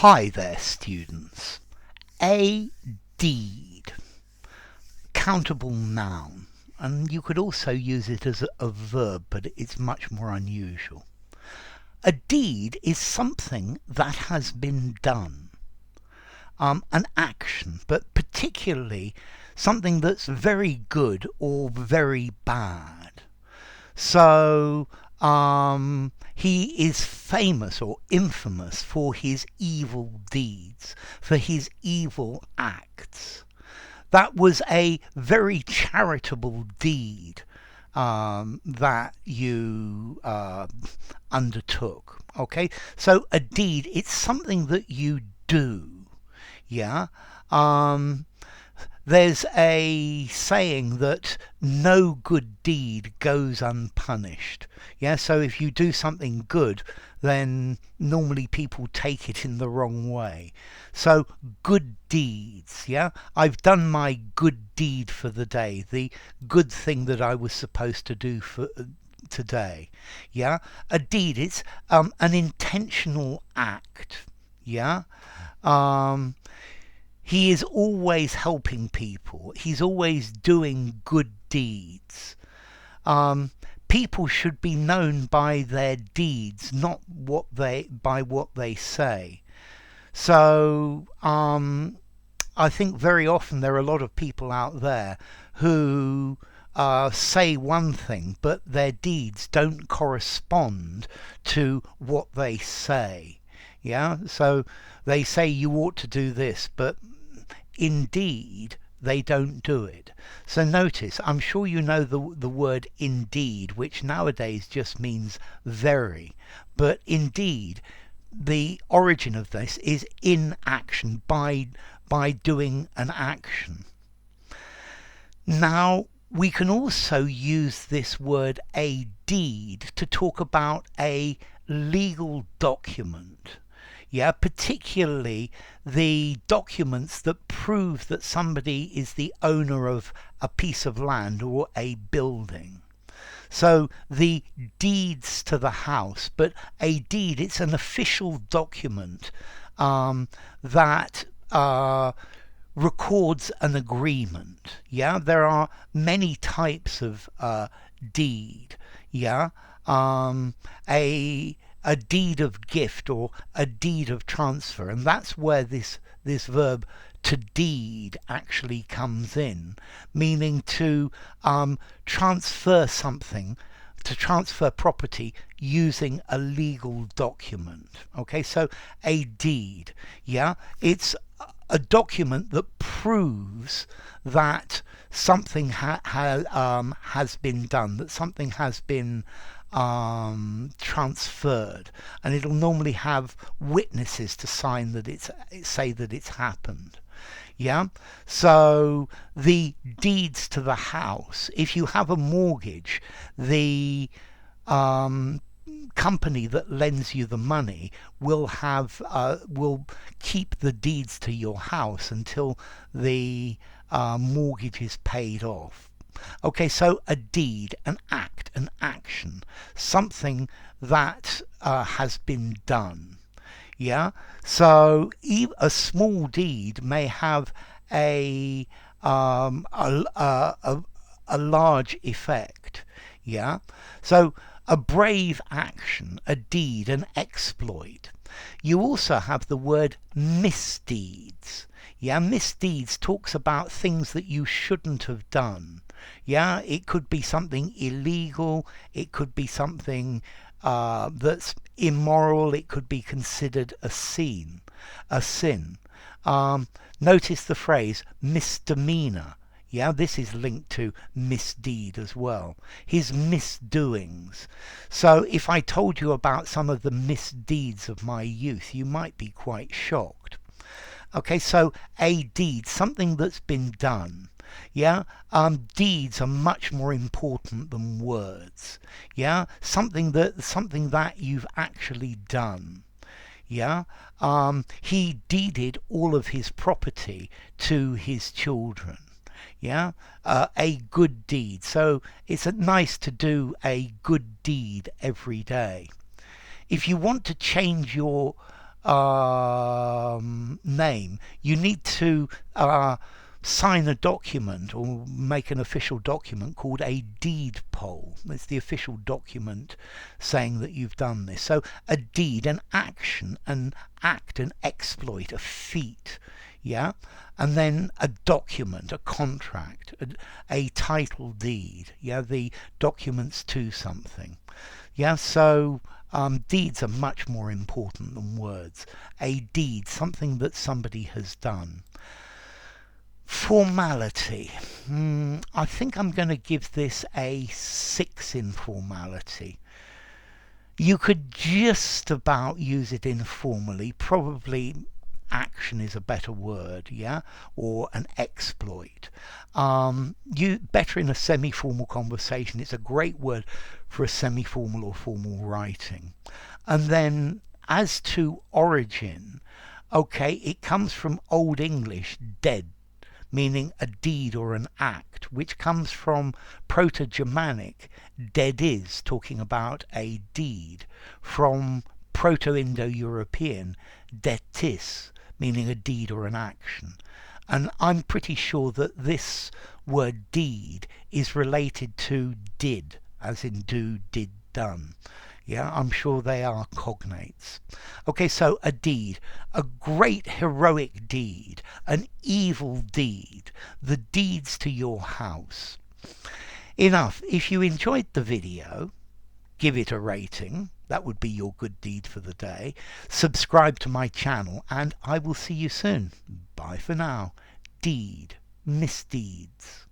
Hi there, students. A deed, countable noun, and you could also use it as a verb, but it's much more unusual. A deed is something that has been done, an action, but particularly something that's very good or very bad. So, he is famous or infamous for his evil deeds, for his evil acts. That was a very charitable deed that you undertook. Okay, so a deed, it's something that you do. Yeah. There's a saying that no good deed goes unpunished. Yeah, so if you do something good, then normally people take it in the wrong way. So good deeds, yeah? I've done my good deed for the day, the good thing that I was supposed to do for today. Yeah? A deed, it's an intentional act. Yeah? He is always helping people. He's always doing good deeds. People should be known by their deeds, not by what they say. So I think very often there are a lot of people out there who say one thing, but their deeds don't correspond to what they say. Yeah, so they say you ought to do this, but indeed they don't do it. So notice, I'm sure you know the word indeed, which nowadays just means very, but indeed the origin of this is in action, by doing an action. Now we can also use this word a deed to talk about a legal document. Yeah, particularly the documents that prove that somebody is the owner of a piece of land or a building. So the deeds to the house, but a deed, it's an official document that records an agreement. Yeah, there are many types of deed. Yeah, a deed of gift or a deed of transfer, and that's where this verb to deed actually comes in, meaning to transfer something, to transfer property using a legal document. Okay, so a deed, yeah, it's a document that proves that something has been done, that something has been transferred, and it'll normally have witnesses to sign that say that it's happened. Yeah, so the deeds to the house, if you have a mortgage, the company that lends you the money will keep the deeds to your house until the mortgage is paid off. Okay, so a deed, an act, an action, something that has been done. Yeah, so a small deed may have a large effect. Yeah, so a brave action, a deed, an exploit. You also have the word misdeeds. Yeah, misdeeds talks about things that you shouldn't have done. Yeah, it could be something illegal, it could be something that's immoral, it could be considered a sin. Notice the phrase misdemeanor. Yeah, this is linked to misdeed as well. His misdoings. So if I told you about some of the misdeeds of my youth, you might be quite shocked. Okay, so a deed, something that's been done. Yeah, deeds are much more important than words. Yeah, something that you've actually done. Yeah, he deeded all of his property to his children. Yeah, a good deed. So it's nice to do a good deed every day. If you want to change your name, you need to sign a document or make an official document called a deed poll. It's the official document saying that you've done this. So a deed, an action, an act, an exploit, a feat, yeah? And then a document, a contract, a title deed, yeah? The documents to something. Yeah, so deeds are much more important than words. A deed, something that somebody has done. Formality. I think I'm going to give this a 6 in formality. You could just about use it informally. Probably action is a better word, yeah, or an exploit. You better in a semi-formal conversation. It's a great word for a semi-formal or formal writing. And then as to origin, okay, it comes from Old English, dead, meaning a deed or an act, which comes from Proto-Germanic, dead is, talking about a deed, from Proto-Indo-European, detis, meaning a deed or an action. And I'm pretty sure that this word deed is related to did, as in do, did, done. Yeah, I'm sure they are cognates. Okay, so a deed, a great heroic deed, an evil deed, the deeds to your house. Enough. If you enjoyed the video, give it a rating. That would be your good deed for the day. Subscribe to my channel and I will see you soon. Bye for now. Deed. Misdeeds.